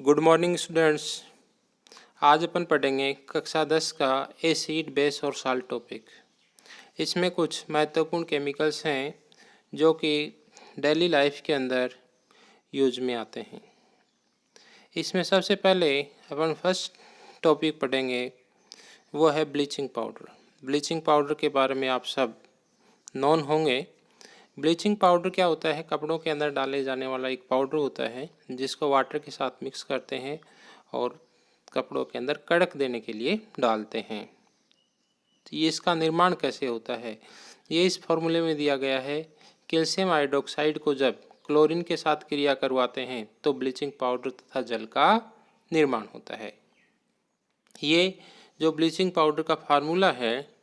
Good morning students. आज अपन पढ़ेंगे कक्षा 10 का एसिड बेस और साल्ट टॉपिक। इसमें कुछ महत्वपूर्ण केमिकल्स हैं जो कि डेली लाइफ के अंदर यूज में आते हैं। इसमें सबसे पहले अपन फर्स्ट टॉपिक पढ़ेंगे, वो है ब्लीचिंग पाउडर। ब्लीचिंग पाउडर के बारे में आप सब नॉन होंगे। ब्लीचिंग पाउडर क्या होता है? कपड़ों के अंदर डाले जाने वाला एक पाउडर होता है जिसको वाटर के साथ मिक्स करते हैं और कपड़ों के अंदर कड़क देने के लिए डालते हैं। तो ये इसका निर्माण कैसे होता है, ये इस फॉर्मूले में दिया गया है। कैल्शियम हाइड्रोक्साइड को जब क्लोरीन के साथ क्रिया करवाते हैं तो ब्लीचिंग पाउडर तथा जल का निर्माण होता है। ये जो ब्लीचिंग पाउडर का फार्मूला है,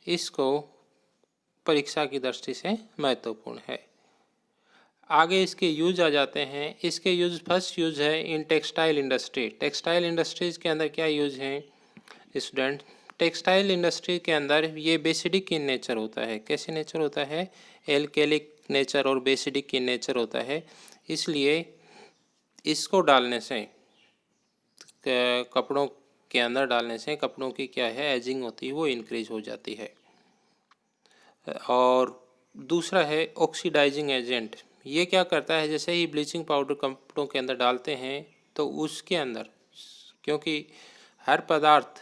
इसको परीक्षा की दृष्टि से महत्वपूर्ण है। आगे इसके यूज आ जाते हैं। इसके यूज, फर्स्ट यूज है in textile industry. Textile industries के अंदर क्या यूज है स्टूडेंट? टेक्सटाइल इंडस्ट्री के अंदर ये बेसिडिक इन नेचर होता है। कैसे नेचर होता है? एल्केलिक नेचर और बेसिडिक इन नेचर होता है। इसलिए इसको डालने से, कपड़ों के अंदर डालने से कपड़ों की क्या है, एजिंग होती है वो इंक्रीज हो जाती है। और दूसरा है ऑक्सीडाइजिंग एजेंट। ये क्या करता है, जैसे ही ब्लीचिंग पाउडर कपड़ों के अंदर डालते हैं तो उसके अंदर, क्योंकि हर पदार्थ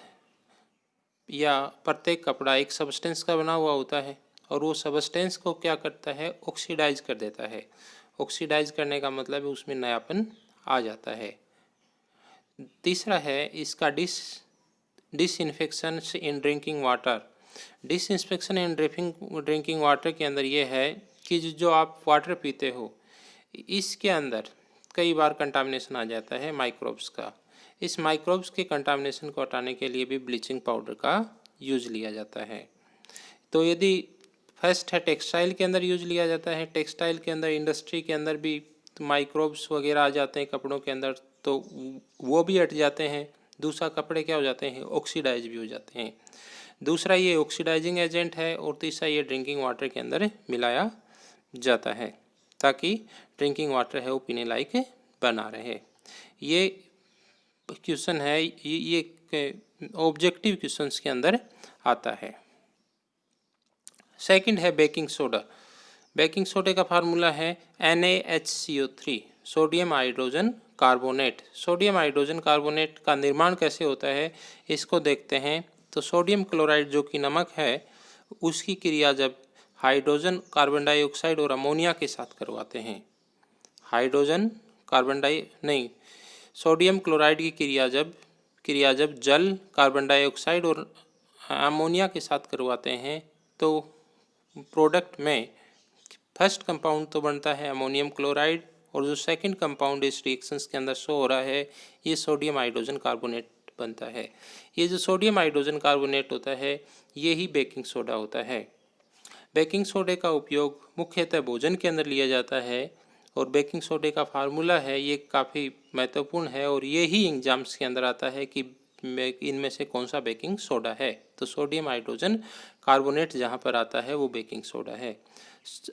या प्रत्येक कपड़ा एक सब्सटेंस का बना हुआ होता है और वो सब्सटेंस को क्या करता है, ऑक्सीडाइज कर देता है। ऑक्सीडाइज करने का मतलब है उसमें नयापन आ जाता है। तीसरा है इसका disinfection in drinking water. Disinfection in drinking water के अंदर ये है कि जो आप वाटर पीते हो इसके अंदर कई बार कंटामिनेशन आ जाता है माइक्रोब्स का। इस माइक्रोब्स के कंटामिनेशन को हटाने के लिए भी ब्लीचिंग पाउडर का यूज लिया जाता है। तो यदि फर्स्ट है टेक्सटाइल के अंदर यूज लिया जाता है, टेक्सटाइल के अंदर, इंडस्ट्री के अंदर भी माइक्रोब्स वगैरह आ जाते हैं कपड़ों के अंदर, तो वो भी हट जाते हैं। दूसरा, कपड़े क्या हो जाते हैं, ऑक्सीडाइज भी हो जाते हैं। दूसरा ये ऑक्सीडाइजिंग एजेंट है और तीसरा ये ड्रिंकिंग वाटर के अंदर मिलाया जाता है ताकि ड्रिंकिंग वाटर है वो पीने लायक बना रहे। ये क्वेश्चन है, ये ऑब्जेक्टिव क्वेश्चंस के अंदर आता है। सेकंड है बेकिंग सोडा। बेकिंग सोडे का फार्मूला है NaHCO3, sodium hydrogen carbonate. Sodium hydrogen carbonate का निर्माण कैसे होता है इसको देखते हैं। तो सोडियम क्लोराइड जो कि नमक है, उसकी क्रिया जब हाइड्रोजन कार्बन डाइऑक्साइड और अमोनिया के साथ करवाते हैं, सोडियम क्लोराइड की क्रिया जब जल कार्बन डाइऑक्साइड और अमोनिया के साथ करवाते हैं तो प्रोडक्ट में फर्स्ट कंपाउंड तो बनता है अमोनियम क्लोराइड और जो सेकंड कंपाउंड इस रिएक्शंस के अंदर शो हो रहा है ये सोडियम हाइड्रोजन कार्बोनेट बनता है। ये जो सोडियम हाइड्रोजन कार्बोनेट होता है ये ही बेकिंग सोडा होता है। बेकिंग सोडे का उपयोग मुख्यतः भोजन के अंदर लिया जाता है और बेकिंग सोडे का फार्मूला है ये काफ़ी महत्वपूर्ण है और ये ही एग्जाम्स के अंदर आता है कि इनमें से कौन सा बेकिंग सोडा है। तो सोडियम हाइड्रोजन कार्बोनेट जहाँ पर आता है वो बेकिंग सोडा है।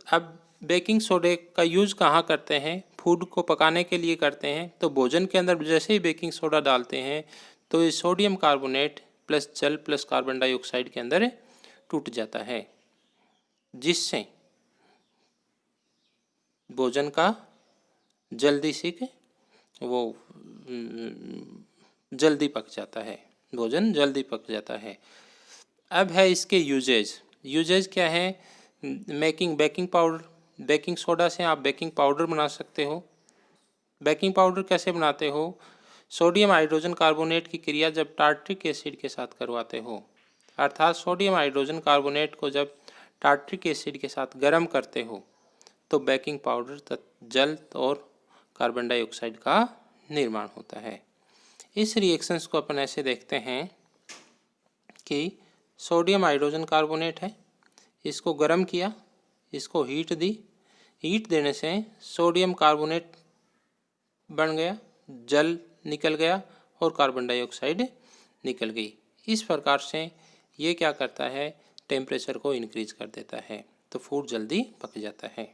अब बेकिंग सोडे का यूज़ कहाँ करते हैं? फूड को पकाने के लिए करते हैं। तो भोजन के अंदर जैसे ही बेकिंग सोडा डालते हैं तो ये सोडियम कार्बोनेट प्लस जल प्लस कार्बन डाइऑक्साइड के अंदर टूट जाता है, जिससे भोजन का जल्दी पक जाता है, भोजन जल्दी पक जाता है। अब है इसके यूजेज क्या है? बेकिंग सोडा से आप बेकिंग पाउडर बना सकते हो। बेकिंग पाउडर कैसे बनाते हो? सोडियम हाइड्रोजन कार्बोनेट की क्रिया जब टार्ट्रिक एसिड के साथ करवाते हो, अर्थात सोडियम हाइड्रोजन कार्बोनेट को जब टार्ट्रिक एसिड के साथ गर्म करते हो तो बेकिंग पाउडर, जल और कार्बन डाइऑक्साइड का निर्माण होता है। इस रिएक्शंस को अपन ऐसे देखते हैं कि सोडियम हाइड्रोजन कार्बोनेट है, इसको गर्म किया, इसको हीट दी, हीट देने से सोडियम कार्बोनेट बन गया, जल निकल गया और कार्बन डाइऑक्साइड निकल गई। इस प्रकार से ये क्या करता है, टेम्परेचर को इंक्रीज कर देता है तो फूड जल्दी पक जाता है।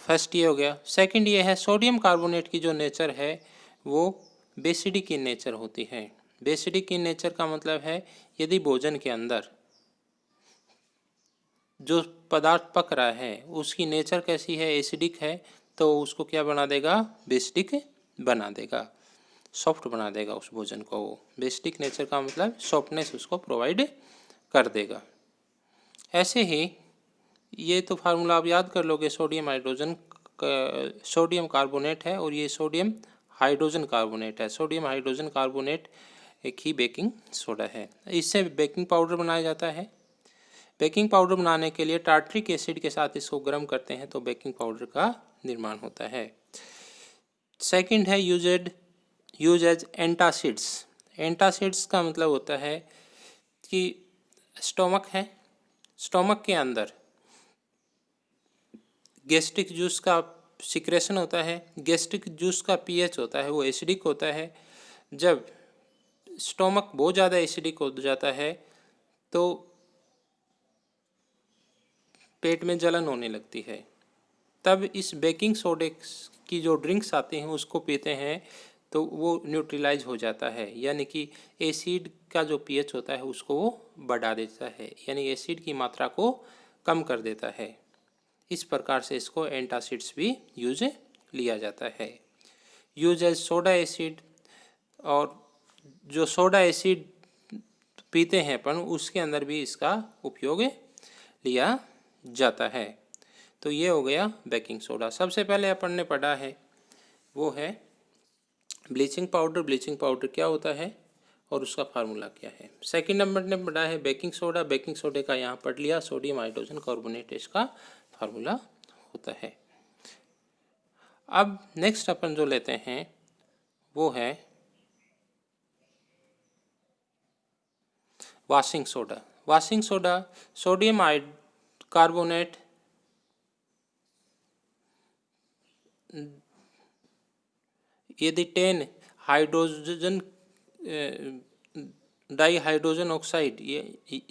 फर्स्ट ये हो गया। सेकंड ये है सोडियम कार्बोनेट की जो नेचर है वो बेसिडिक इन नेचर होती है। बेसिडिक इन नेचर का मतलब है यदि भोजन के अंदर जो पदार्थ पक रहा है उसकी नेचर कैसी है, एसिडिक है, तो उसको क्या बना देगा, बेसिडिक बना देगा, सॉफ्ट बना देगा उस भोजन को। वो बेसिडिक नेचर का मतलब सॉफ्टनेस उसको प्रोवाइड कर देगा। ऐसे ही ये तो फार्मूला आप याद कर लोगे, सोडियम कार्बोनेट है और ये सोडियम हाइड्रोजन कार्बोनेट है। सोडियम हाइड्रोजन कार्बोनेट एक ही बेकिंग सोडा है। इससे बेकिंग पाउडर बनाया जाता है। बेकिंग पाउडर बनाने के लिए टार्ट्रिक एसिड के साथ इसको गर्म करते हैं तो बेकिंग पाउडर का निर्माण होता है। सेकंड है यूज एज एंटासिड्स। एंटासिड्स का मतलब होता है कि स्टोमक है, स्टोमक के अंदर गैस्ट्रिक जूस का सिक्रेशन होता है। गैस्ट्रिक जूस का पीएच होता है वो एसिडिक होता है। जब स्टोमक बहुत ज़्यादा एसिडिक हो जाता है तो पेट में जलन होने लगती है। तब इस बेकिंग सोडे की जो ड्रिंक्स आती हैं उसको पीते हैं तो वो न्यूट्रलाइज हो जाता है, यानी कि एसिड का जो पीएच होता है उसको वो बढ़ा देता है, यानी एसिड की मात्रा को कम कर देता है। इस प्रकार से इसको एंटासिड्स भी यूज लिया जाता है। यूज एज सोडा एसिड, और जो सोडा एसिड पीते हैं अपन उसके अंदर भी इसका उपयोग लिया जाता है। तो ये हो गया बेकिंग सोडा। सबसे पहले अपन ने पढ़ा है वो है ब्लीचिंग पाउडर। ब्लीचिंग पाउडर क्या होता है और उसका फार्मूला क्या है। सेकंड नंबर ने पढ़ा है बेकिंग सोडा। बेकिंग सोडे का यहाँ पढ़ लिया, सोडियम हाइड्रोजन कार्बोनेट इसका फार्मूला होता है। अब नेक्स्ट अपन जो लेते हैं वो है washing soda. Washing soda sodium carbonate यदि 10 हाइड्रोजन डाईहाइड्रोजन ऑक्साइड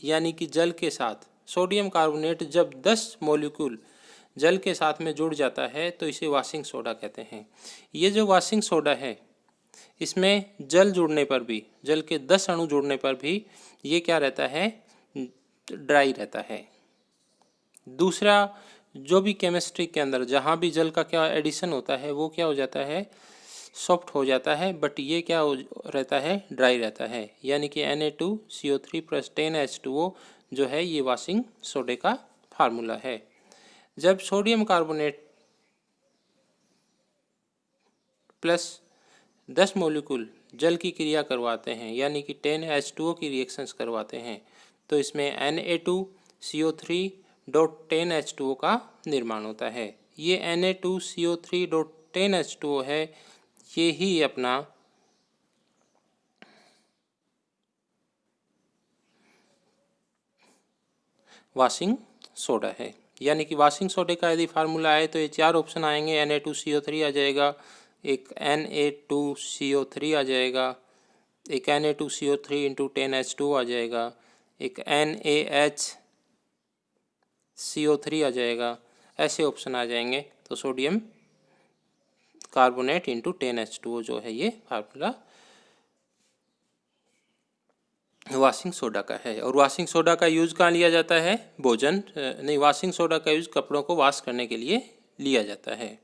यानी कि जल के साथ सोडियम कार्बोनेट जब 10 मॉलिक्यूल जल के साथ में जुड़ जाता है तो इसे वॉशिंग सोडा कहते हैं। ये जो वॉशिंग सोडा है इसमें जल जुड़ने पर भी, जल के 10 अणु जुड़ने पर भी ये क्या रहता है, ड्राई रहता है। दूसरा जो भी केमिस्ट्री के अंदर जहाँ भी जल का क्या एडिशन होता है वो क्या हो जाता है, सॉफ्ट हो जाता है, बट ये क्या हो रहता है, ड्राई रहता है। यानी कि Na2CO3 प्लस 10H2O जो है ये वॉशिंग सोडे का फार्मूला है। जब सोडियम कार्बोनेट प्लस 10 मॉलिक्यूल जल की क्रिया करवाते हैं यानी कि 10H2O की रिएक्शंस करवाते हैं तो इसमें Na2CO3.10H2O का निर्माण होता है। ये Na2CO3.10H2O है, ये ही अपना वॉशिंग सोडा है। यानी कि वॉशिंग सोडे का यदि फार्मूला आए तो ये 4 ऑप्शन आएंगे। Na2CO3 आ जाएगा, एक Na2CO3 आ जाएगा, एक Na2CO3 इंटू 10H2 आ जाएगा, एक NaHCO3 आ जाएगा। ऐसे ऑप्शन आ जाएंगे। तो सोडियम कार्बोनेट इंटू 10H2O जो है ये फार्मूला वॉशिंग सोडा का है। और वॉशिंग सोडा का यूज़ कहाँ लिया जाता है, भोजन नहीं, वॉशिंग सोडा का यूज़ कपड़ों को वॉश करने के लिए लिया जाता है।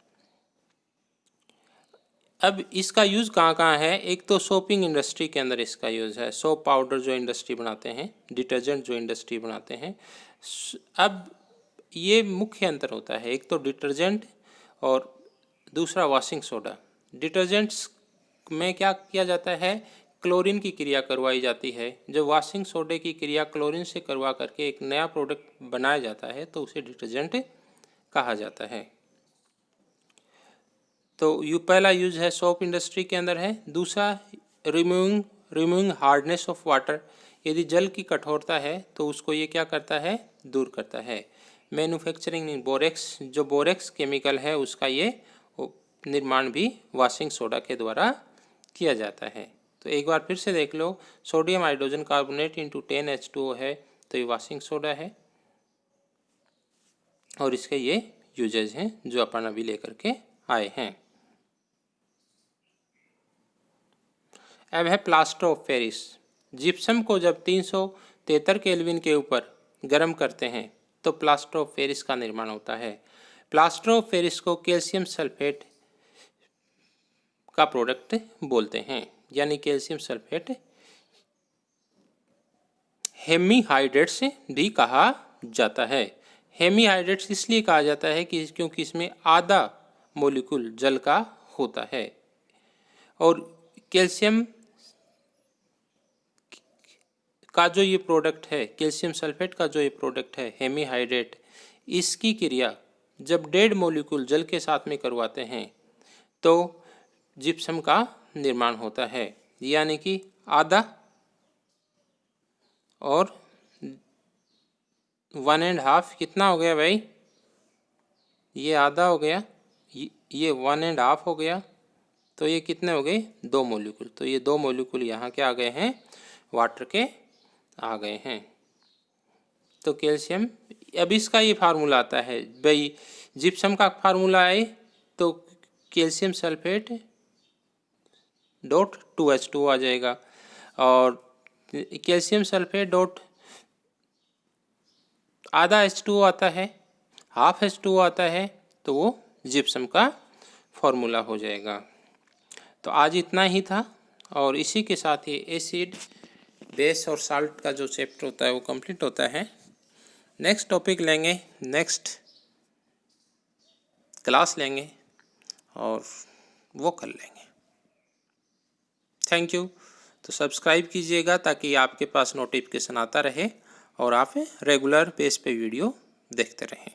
अब इसका यूज़ कहाँ कहाँ है, एक तो सोपिंग इंडस्ट्री के अंदर इसका यूज़ है। सोप पाउडर जो इंडस्ट्री बनाते हैं, डिटर्जेंट जो इंडस्ट्री बनाते हैं। अब ये मुख्य अंतर होता है, एक तो डिटर्जेंट और दूसरा वॉशिंग सोडा। डिटर्जेंट्स में क्या किया जाता है, क्लोरीन की क्रिया करवाई जाती है। जब वॉशिंग सोडे की क्रिया क्लोरीन से करवा करके एक नया प्रोडक्ट बनाया जाता है तो उसे डिटर्जेंट कहा जाता है। तो पहला यूज है सोप इंडस्ट्री के अंदर है। दूसरा रिमूविंग हार्डनेस ऑफ वाटर, यदि जल की कठोरता है तो उसको ये क्या करता है, दूर करता है। मैन्युफैक्चरिंग इन बोरेक्स, जो बोरेक्स केमिकल है उसका ये निर्माण भी वॉशिंग सोडा के द्वारा किया जाता है। तो एक बार फिर से देख लो, sodium hydrogen carbonate into 10H2O है तो ये वॉशिंग सोडा है और इसके ये यूजेज हैं जो अपन अभी लेकर के आए हैं। अब है प्लास्टर ऑफ पेरिस। जिप्सम को जब 373 केल्विन के ऊपर गर्म करते हैं तो प्लास्टर ऑफ पेरिस का निर्माण होता है। प्लास्टर ऑफ पेरिस को कैल्शियम सल्फेट का प्रोडक्ट बोलते हैं, यानी कैल्शियम सल्फेट हेमीहाइड्रेट्स भी कहा जाता है। हेमीहाइड्रेट्स इसलिए कहा जाता है कि क्योंकि इसमें आधा मोलिक्यूल जल का होता है और कैल्शियम का जो ये प्रोडक्ट है, कैल्शियम सल्फेट का जो ये प्रोडक्ट है हेमीहाइड्रेट, इसकी क्रिया जब डेड मोलिक्यूल जल के साथ में करवाते हैं तो जिप्सम का निर्माण होता है, यानी कि आधा और 1.5 कितना हो गया भाई, ये आधा हो गया, ये 1.5 हो गया, तो ये कितने हो गए 2 मोलिक्यूल। तो ये 2 मोलिक्यूल यहाँ के आ गए हैं, वाटर के आ गए हैं। तो कैल्शियम, अब इसका ये फार्मूला आता है भाई, जिप्सम का फार्मूला है तो कैल्शियम सल्फेट डॉट 2H2 आ जाएगा और कैल्शियम सल्फेट डॉट आधा H2O आता है, हाफ H2O आता है, तो वो जिप्सम का फॉर्मूला हो जाएगा। तो आज इतना ही था और इसी के साथ ही एसिड, बेस और साल्ट का जो चैप्टर होता है वो कंप्लीट होता है। नेक्स्ट टॉपिक लेंगे, नेक्स्ट क्लास लेंगे और वो कर लेंगे। Thank you. तो सब्सक्राइब कीजिएगा ताकि आपके पास नोटिफिकेशन आता रहे और आप रेगुलर बेस पे वीडियो देखते रहें।